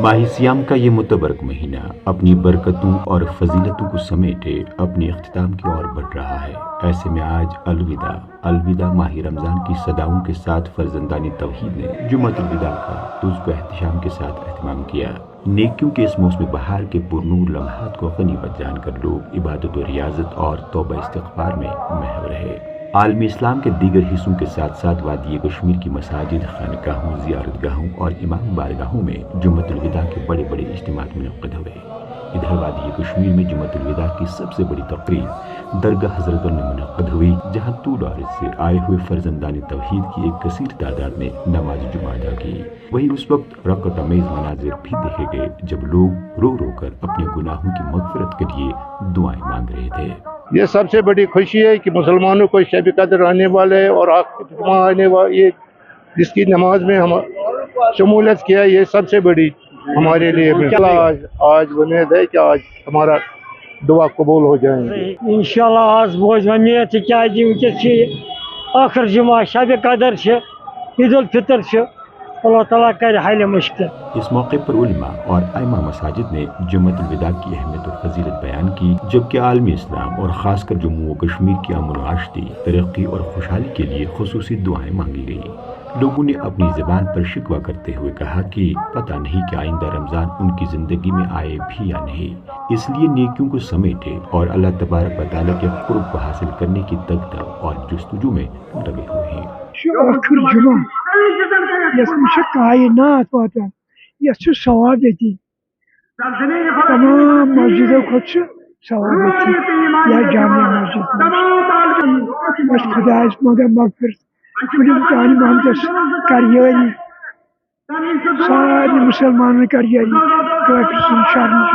ماہ سیام کا یہ متبرک مہینہ اپنی برکتوں اور فضیلتوں کو سمیٹے اپنے اختتام کی اور بڑھ رہا ہے۔ ایسے میں آج الوداع الوداع ماہ رمضان کی صداؤں کے ساتھ فرزندان توحید نے جمعۃ الوداع کا تجھ کو احتشام کے ساتھ اہتمام کیا۔ نیکیوں کے اس موسم بہار کے پرنور لمحات کو غنیمت جان کر لوگ عبادت و ریاضت اور توبہ استغفار میں محو رہے۔ عالم اسلام کے دیگر حصوں کے ساتھ ساتھ وادی کشمیر کی مساجد، خانقاہوں، زیارت گاہوں اور امام بارگاہوں میں جمعۃ الوداع کے بڑے بڑے اجتماعات منعقد ہوئے۔ ادھر وادی کشمیر میں جمعۃ الوداع کی سب سے بڑی تقریب درگاہ حضرت میں منعقد ہوئی، جہاں طول عرض سے آئے ہوئے فرزندان توحید کی ایک کثیر تعداد نے نماز جمعہ ادا کی۔ وہی اس وقت رکعت امیز مناظر بھی دیکھے گئے جب لوگ رو رو کر اپنے گناہوں کی مغفرت کے لیے دعائیں مانگ رہے تھے۔ یہ سب سے بڑی خوشی ہے کہ مسلمانوں کو شب قدر آنے والا ہے اور جمعہ آنے والا، یہ جس کی نماز میں ہم شمولیت کیا، یہ سب سے بڑی ہمارے لیے آج امید ہے کہ آج ہمارا دعا قبول ہو جائیں گے انشاءاللہ۔ آج بوز امید ونکس آخر جمعہ شب قدر عید الفطر، اللہ تعالیٰ کر حل مشکل۔ اس موقع پر علماء اور ائمہ مساجد نے جمعۃ الوداع کی اہمیت اور فضیلت بیان کی، جبکہ عالم اسلام اور خاص کر جموں و کشمیر کی امن و آشتی، ترقی اور خوشحالی کے لیے خصوصی دعائیں مانگی گئیں۔ لوگوں نے اپنی زبان پر شکوہ کرتے ہوئے کہا کہ پتہ نہیں کہ آئندہ رمضان ان کی زندگی میں آئے بھی یا نہیں، اس لیے نیکیوں کو سمیٹے اور اللہ تبارک و تعالیٰ کے قرب کو حاصل کرنے کی تگدو اور جستجو میں لگے ہوئے ہیں۔ آخر جمعہ یس میں کائنات واتان، یس ثواب یتی تمام مسجدوں کھت ثواب یتی یا جامع مسجد۔ بس خدا مگر مغفرت خدم چانہ محمدس کر یاری، سارے مسلمانوں کر یاری، کافر سن شر نش،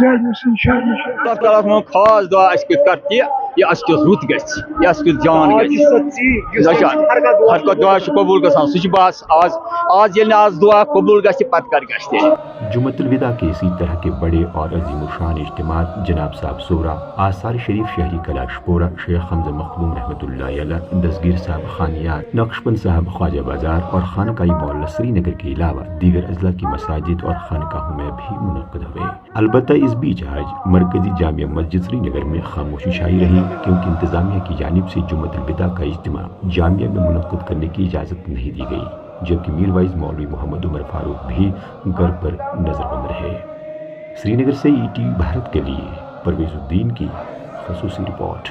ظالم سن شر نش۔ اللہ تعالیٰ من خاص دعا اس کت کر کہ یہ اس کت رت گژھِ، یہ اس کت جان گژھِ، ہر کت دعا قبول گژھان سہ بس آج ییٚلہِ نہٕ آز دعا قبول گژھِ پتہ کر گژھِ تیٚلہِ۔ جمعۃ الوداع کے اسی طرح کے بڑے اور عظیم الشان اجتماعات جناب صاحب سورہ، آثار شریف شہری کلاش پورہ، شیخ حمزہ مخدوم رحمۃ اللہ علیہ، دستگیر صاحب خانیات، نقشبند صاحب خواجہ بازار اور خانقاہی محلہ سری نگر کے علاوہ دیگر اضلاع کی مساجد اور خانقاہوں میں بھی منعقد ہوئے۔ البتہ اس بیچ آج مرکزی جامع مسجد سری نگر میں خاموشی چھائی رہی، کیونکہ انتظامیہ کی جانب سے جمعۃ الوداع کا اجتماع جامعہ میں منعقد کرنے کی اجازت نہیں دی گئی، جبکہ میر وائز مولوی محمد عمر فاروق بھی گھر پر نظر بند رہے۔ سری نگر سے ETV بھارت کے لیے پرویز الدین کی خصوصی رپورٹ۔